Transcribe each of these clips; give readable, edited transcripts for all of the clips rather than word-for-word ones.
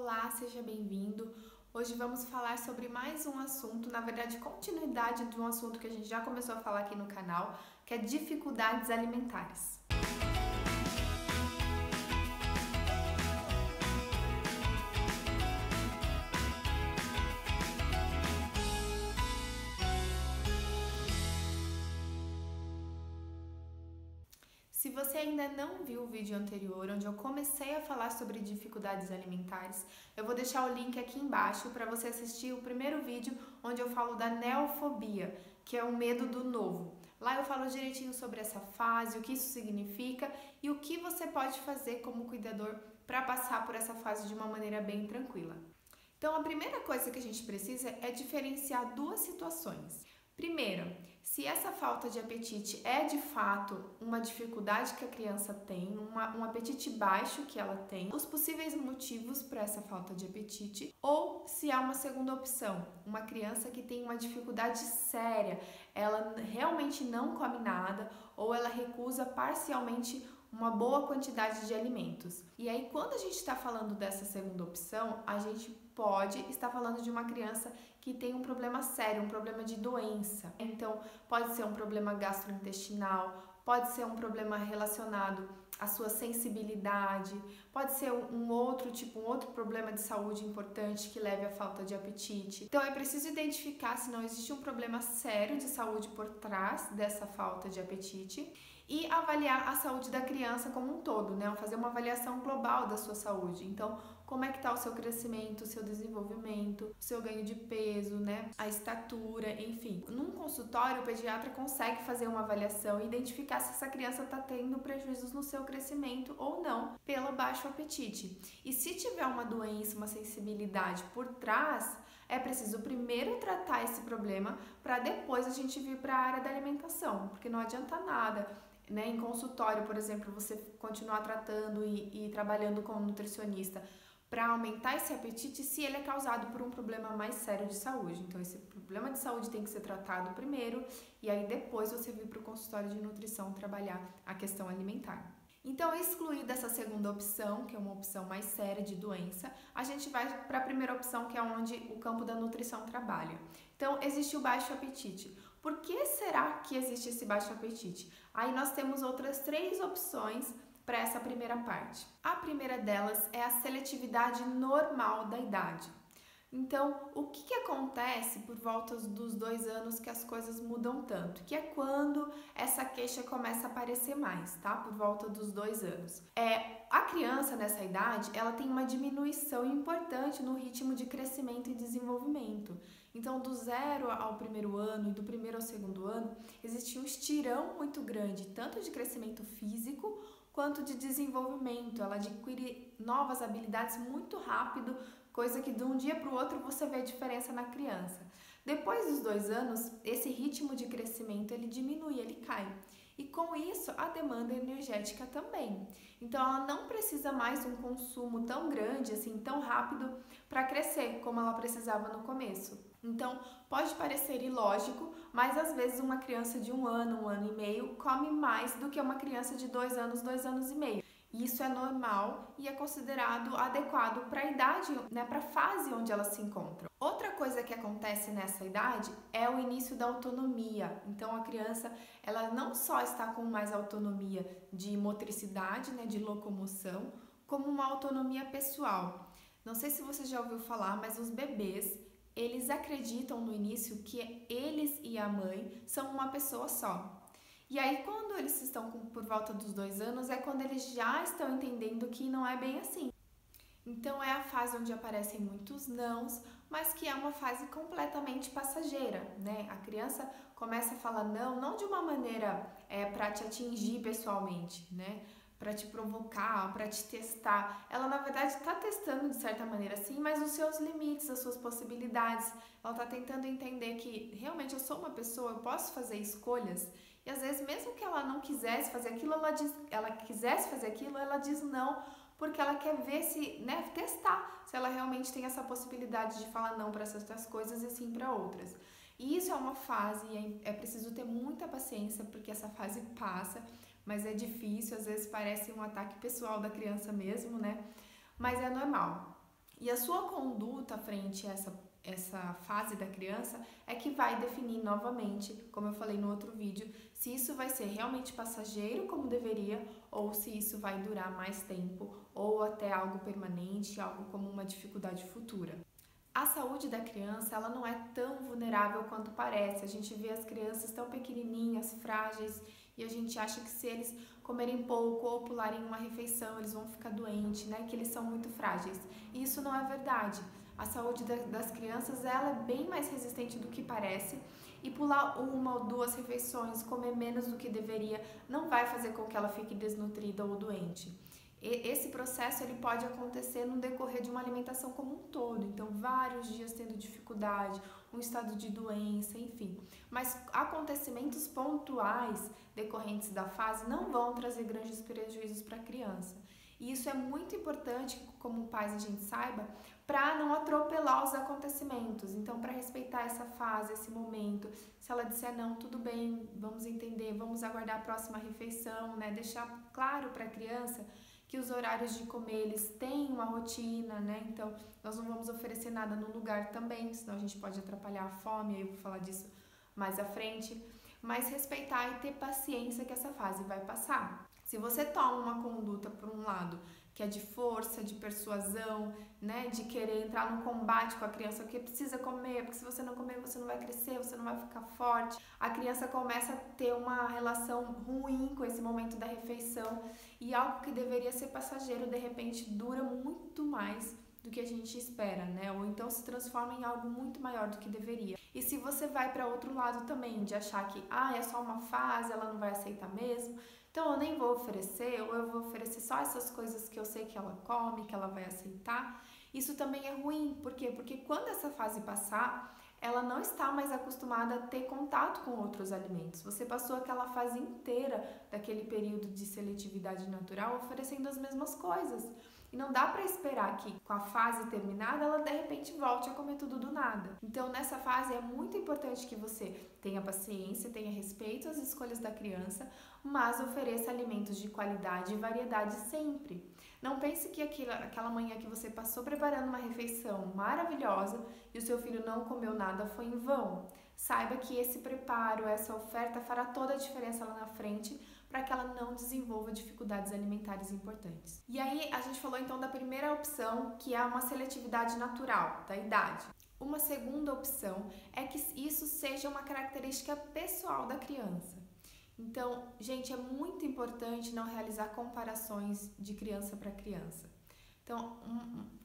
Olá, seja bem-vindo. Hoje vamos falar sobre mais um assunto, na verdade, continuidade de um assunto que a gente já começou a falar aqui no canal, que é dificuldades alimentares. Se você ainda não viu o vídeo anterior, onde eu comecei a falar sobre dificuldades alimentares, eu vou deixar o link aqui embaixo para você assistir o primeiro vídeo, onde eu falo da neofobia, que é o medo do novo. Lá eu falo direitinho sobre essa fase, o que isso significa e o que você pode fazer como cuidador para passar por essa fase de uma maneira bem tranquila. Então, a primeira coisa que a gente precisa é diferenciar duas situações. Primeiro, se essa falta de apetite é de fato uma dificuldade que a criança tem, um apetite baixo que ela tem, os possíveis motivos para essa falta de apetite, ou se há uma segunda opção, uma criança que tem uma dificuldade séria, ela realmente não come nada ou ela recusa parcialmente uma boa quantidade de alimentos. E aí, quando a gente está falando dessa segunda opção, a gente pode estar falando de uma criança que tem um problema sério, um problema de doença. Então, pode ser um problema gastrointestinal, pode ser um problema relacionado à sua sensibilidade, pode ser um outro problema de saúde importante que leve à falta de apetite. Então, é preciso identificar se não existe um problema sério de saúde por trás dessa falta de apetite e avaliar a saúde da criança como um todo, né? Fazer uma avaliação global da sua saúde. Então, como é que está o seu crescimento, o seu desenvolvimento, o seu ganho de peso, né? A estatura, enfim. Num consultório, o pediatra consegue fazer uma avaliação e identificar se essa criança está tendo prejuízos no seu crescimento ou não, pelo baixo apetite. E se tiver uma doença, uma sensibilidade por trás, é preciso primeiro tratar esse problema para depois a gente vir para a área da alimentação, porque não adianta nada, né, em consultório, por exemplo, você continuar tratando e trabalhando com um nutricionista para aumentar esse apetite se ele é causado por um problema mais sério de saúde. Então, esse problema de saúde tem que ser tratado primeiro e aí depois você vir para o consultório de nutrição trabalhar a questão alimentar. Então, excluída essa segunda opção, que é uma opção mais séria de doença, a gente vai para a primeira opção, que é onde o campo da nutrição trabalha. Então, existe o baixo apetite. Por que será que existe esse baixo apetite? Aí nós temos outras três opções para essa primeira parte. A primeira delas é a seletividade normal da idade. Então, o que acontece por volta dos 2 anos que as coisas mudam tanto? Que é quando essa queixa começa a aparecer mais, tá? Por volta dos 2 anos. A criança nessa idade, ela tem uma diminuição importante no ritmo de crescimento e desenvolvimento. Então, do 0 ao primeiro ano e do primeiro ao segundo ano, existe um estirão muito grande, tanto de crescimento físico quanto de desenvolvimento. Ela adquire novas habilidades muito rápido, coisa que de um dia para o outro você vê a diferença na criança. Depois dos 2 anos, esse ritmo de crescimento ele diminui, ele cai. E com isso, a demanda energética também. Então, ela não precisa mais de um consumo tão grande, assim, tão rápido para crescer, como ela precisava no começo. Então, pode parecer ilógico, mas às vezes uma criança de 1 ano e meio, come mais do que uma criança de 2 anos e meio. Isso é normal e é considerado adequado para a idade, né, para a fase onde ela se encontra. Outra coisa que acontece nessa idade é o início da autonomia. Então, a criança, ela não só está com mais autonomia de motricidade, né, de locomoção, como uma autonomia pessoal. Não sei se você já ouviu falar, mas os bebês, eles acreditam no início que eles e a mãe são uma pessoa só. E aí, quando eles estão por volta dos 2 anos, é quando eles já estão entendendo que não é bem assim. Então, é a fase onde aparecem muitos nãos, mas que é uma fase completamente passageira, né? A criança começa a falar não de uma maneira para te atingir pessoalmente, né? Para te provocar, para te testar. Ela, na verdade, está testando de certa maneira, sim, mas os seus limites, as suas possibilidades. Ela está tentando entender que realmente eu sou uma pessoa, eu posso fazer escolhas. E às vezes, mesmo que ela não quisesse fazer aquilo, ela diz não, porque ela quer ver se, né, testar se ela realmente tem essa possibilidade de falar não para certas coisas e sim para outras. E isso é uma fase e é preciso ter muita paciência, porque essa fase passa, mas é difícil, às vezes parece um ataque pessoal da criança mesmo, né? Mas é normal. E a sua conduta frente a essa fase da criança é que vai definir novamente, como eu falei no outro vídeo, se isso vai ser realmente passageiro como deveria ou se isso vai durar mais tempo ou até algo permanente, algo como uma dificuldade futura. A saúde da criança, ela não é tão vulnerável quanto parece. A gente vê as crianças tão pequenininhas, frágeis, e a gente acha que se eles comerem pouco ou pularem uma refeição, eles vão ficar doentes, né? Que eles são muito frágeis. E isso não é verdade. A saúde das crianças, ela é bem mais resistente do que parece. E pular uma ou duas refeições, comer menos do que deveria, não vai fazer com que ela fique desnutrida ou doente. Esse processo ele pode acontecer no decorrer de uma alimentação como um todo, então vários dias tendo dificuldade, um estado de doença, enfim. Mas acontecimentos pontuais decorrentes da fase não vão trazer grandes prejuízos para a criança. E isso é muito importante, como pais a gente saiba, para não atropelar os acontecimentos. Então, para respeitar essa fase, esse momento, se ela disser não, tudo bem, vamos entender, vamos aguardar a próxima refeição, né? Deixar claro para a criança que os horários de comer, eles têm uma rotina, né? Então, nós não vamos oferecer nada no lugar também, senão a gente pode atrapalhar a fome, aí eu vou falar disso mais à frente. Mas respeitar e ter paciência que essa fase vai passar. Se você toma uma conduta, por um lado, que é de força, de persuasão, né? De querer entrar num combate com a criança, que precisa comer, porque se você não comer, você não vai crescer, você não vai ficar forte. A criança começa a ter uma relação ruim com esse momento da refeição e algo que deveria ser passageiro, de repente, dura muito mais do que a gente espera, né? Ou então se transforma em algo muito maior do que deveria. E se você vai para outro lado também, de achar que é só uma fase, ela não vai aceitar mesmo, então eu nem vou oferecer, ou eu vou oferecer só essas coisas que eu sei que ela come, que ela vai aceitar, isso também é ruim. Por quê? Porque quando essa fase passar, ela não está mais acostumada a ter contato com outros alimentos. Você passou aquela fase inteira daquele período de seletividade natural oferecendo as mesmas coisas. E não dá para esperar que, com a fase terminada, ela de repente volte a comer tudo do nada. Então, nessa fase, é muito importante que você tenha paciência, tenha respeito às escolhas da criança, mas ofereça alimentos de qualidade e variedade sempre. Não pense que aquela manhã que você passou preparando uma refeição maravilhosa e o seu filho não comeu nada foi em vão. Saiba que esse preparo, essa oferta fará toda a diferença lá na frente, para que ela não desenvolva dificuldades alimentares importantes. E aí a gente falou então da primeira opção, que é uma seletividade natural da idade. Uma segunda opção é que isso seja uma característica pessoal da criança. Então, gente, é muito importante não realizar comparações de criança para criança. Então,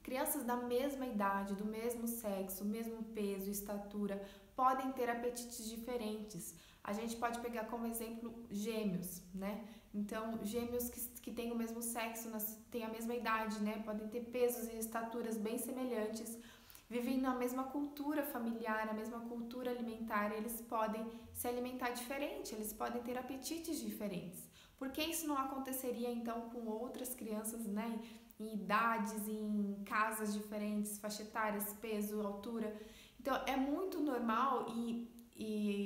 crianças da mesma idade, do mesmo sexo, mesmo peso, estatura, podem ter apetites diferentes. A gente pode pegar como exemplo gêmeos, né? Então, gêmeos que têm o mesmo sexo, têm a mesma idade, né? Podem ter pesos e estaturas bem semelhantes, vivem na mesma cultura familiar, na mesma cultura alimentar, eles podem se alimentar diferente, eles podem ter apetites diferentes. Por que isso não aconteceria, então, com outras crianças, né? Em idades, em casas diferentes, faixa etárias, peso, altura. Então, é muito normal e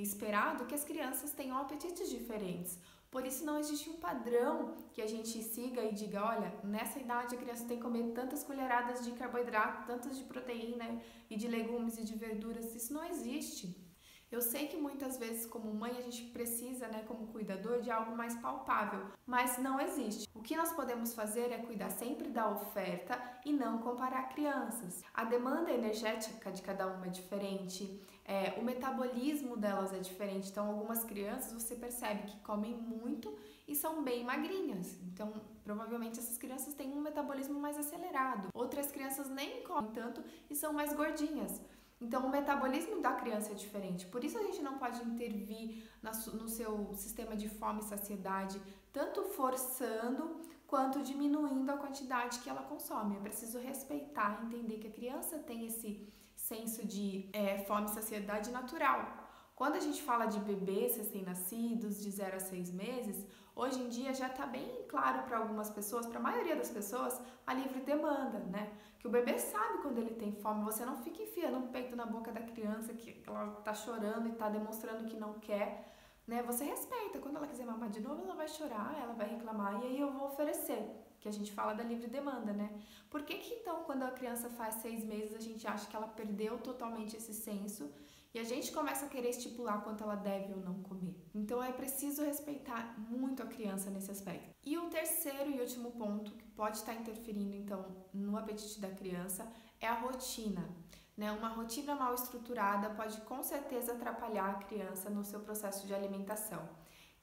esperado que as crianças tenham apetites diferentes. Por isso não existe um padrão que a gente siga e diga, olha, nessa idade a criança tem que comer tantas colheradas de carboidrato, tantas de proteína e de legumes e de verduras. Isso não existe. Eu sei que muitas vezes, como mãe, a gente precisa, né, como cuidador, de algo mais palpável, mas não existe. O que nós podemos fazer é cuidar sempre da oferta e não comparar crianças. A demanda energética de cada uma é diferente, o metabolismo delas é diferente. Então, algumas crianças você percebe que comem muito e são bem magrinhas. Então, provavelmente essas crianças têm um metabolismo mais acelerado. Outras crianças nem comem tanto e são mais gordinhas. Então, o metabolismo da criança é diferente. Por isso, a gente não pode intervir no seu sistema de fome e saciedade, tanto forçando quanto diminuindo a quantidade que ela consome. É preciso respeitar, entender que a criança tem esse senso de fome e saciedade natural. Quando a gente fala de bebês recém-nascidos, de 0 a 6 meses, hoje em dia já está bem claro para algumas pessoas, para a maioria das pessoas, a livre demanda, né? Que o bebê sabe quando ele tem fome, você não fica enfiando um peito na boca da criança que ela está chorando e está demonstrando que não quer, né? Você respeita, quando ela quiser mamar de novo, ela vai chorar, ela vai reclamar e aí eu vou oferecer. que a gente fala da livre demanda, né? Por que que então, quando a criança faz 6 meses, a gente acha que ela perdeu totalmente esse senso e a gente começa a querer estipular quanto ela deve ou não comer? Então é preciso respeitar muito a criança nesse aspecto. E o terceiro e último ponto que pode estar interferindo então no apetite da criança é a rotina. Né? Uma rotina mal estruturada pode com certeza atrapalhar a criança no seu processo de alimentação.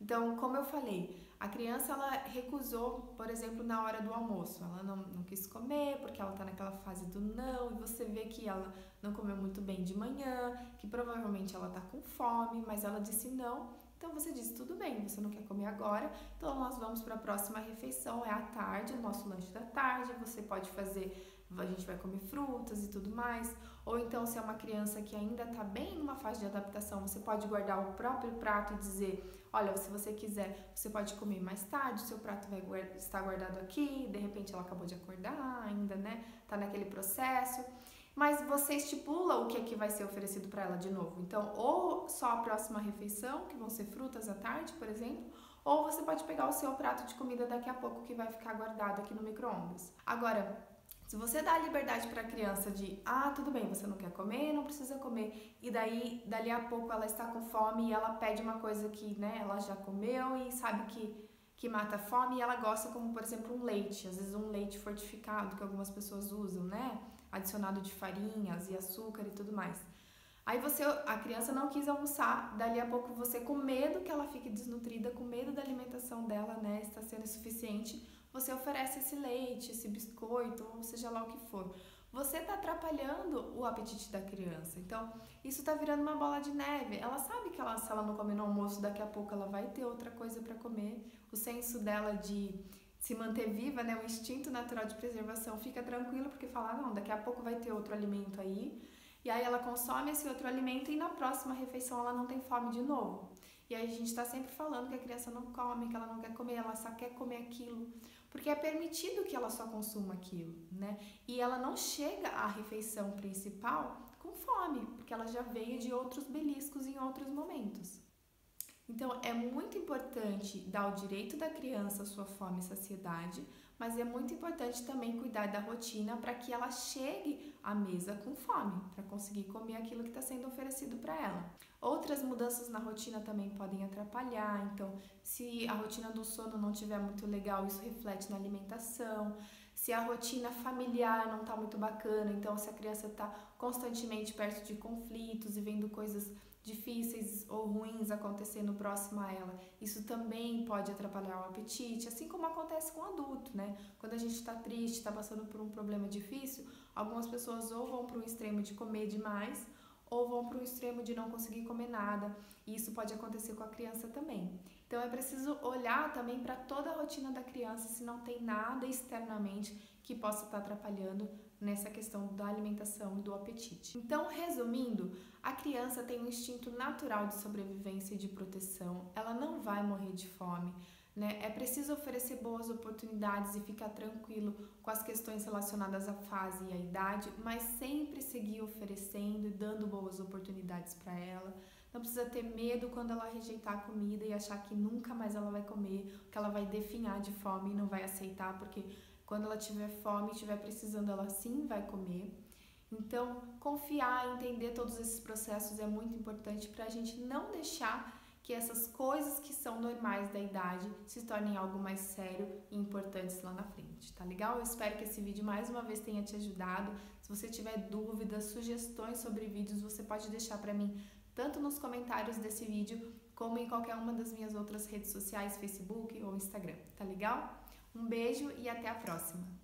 Então, como eu falei, a criança ela recusou, por exemplo, na hora do almoço. Ela não quis comer porque ela está naquela fase do não, e você vê que ela não comeu muito bem de manhã, que provavelmente ela está com fome, mas ela disse não. Então você diz, tudo bem, você não quer comer agora, então nós vamos para a próxima refeição, é à tarde, o nosso lanche da tarde, você pode fazer, a gente vai comer frutas e tudo mais. Ou então, se é uma criança que ainda está bem numa fase de adaptação, você pode guardar o próprio prato e dizer, olha, se você quiser, você pode comer mais tarde, o seu prato vai estar guardado aqui, de repente ela acabou de acordar ainda, né? Tá naquele processo. Mas você estipula o que é que vai ser oferecido para ela de novo. Então, ou só a próxima refeição, que vão ser frutas à tarde, por exemplo, ou você pode pegar o seu prato de comida daqui a pouco que vai ficar guardado aqui no micro-ondas. Agora, se você dá a liberdade para a criança de, tudo bem, você não quer comer, não precisa comer, e daí, dali a pouco ela está com fome e ela pede uma coisa que, né, ela já comeu e sabe que mata a fome e ela gosta, como por exemplo um leite, às vezes um leite fortificado que algumas pessoas usam, né, adicionado de farinhas e açúcar e tudo mais. Aí a criança não quis almoçar, dali a pouco você, com medo que ela fique desnutrida, com medo da alimentação dela, né, está sendo insuficiente, você oferece esse leite, esse biscoito, ou seja lá o que for. Você está atrapalhando o apetite da criança. Então, isso está virando uma bola de neve. Ela sabe que se ela não comer no almoço, daqui a pouco ela vai ter outra coisa para comer. O senso dela de se manter viva, né, o instinto natural de preservação, fica tranquilo porque fala, não, daqui a pouco vai ter outro alimento aí. E aí ela consome esse outro alimento e na próxima refeição ela não tem fome de novo. E aí a gente está sempre falando que a criança não come, que ela não quer comer, ela só quer comer aquilo. Porque é permitido que ela só consuma aquilo, né? E ela não chega à refeição principal com fome, porque ela já veio de outros beliscos em outros momentos. Então, é muito importante dar o direito da criança à sua fome e saciedade, mas é muito importante também cuidar da rotina para que ela chegue à mesa com fome, para conseguir comer aquilo que está sendo oferecido para ela. Outras mudanças na rotina também podem atrapalhar, então, se a rotina do sono não estiver muito legal, isso reflete na alimentação. Se a rotina familiar não está muito bacana, então se a criança está constantemente perto de conflitos e vendo coisas difíceis ou ruins acontecendo próximo a ela, isso também pode atrapalhar o apetite, assim como acontece com o adulto, né? Quando a gente está triste, está passando por um problema difícil, algumas pessoas ou vão para um extremo de comer demais, ou vão para um extremo de não conseguir comer nada, e isso pode acontecer com a criança também. Então é preciso olhar também para toda a rotina da criança, se não tem nada externamente que possa estar atrapalhando nessa questão da alimentação e do apetite. Então, resumindo, a criança tem um instinto natural de sobrevivência e de proteção, ela não vai morrer de fome, né? É preciso oferecer boas oportunidades e ficar tranquilo com as questões relacionadas à fase e à idade, mas sempre seguir oferecendo e dando boas oportunidades para ela. Não precisa ter medo quando ela rejeitar a comida e achar que nunca mais ela vai comer, que ela vai definhar de fome e não vai aceitar, porque quando ela tiver fome e estiver precisando, ela sim vai comer. Então, confiar, entender todos esses processos é muito importante para a gente não deixar que essas coisas que são normais da idade se tornem algo mais sério e importantes lá na frente, tá legal? Eu espero que esse vídeo mais uma vez tenha te ajudado. Se você tiver dúvidas, sugestões sobre vídeos, você pode deixar para mim tanto nos comentários desse vídeo como em qualquer uma das minhas outras redes sociais, Facebook ou Instagram, tá legal? Um beijo e até a próxima!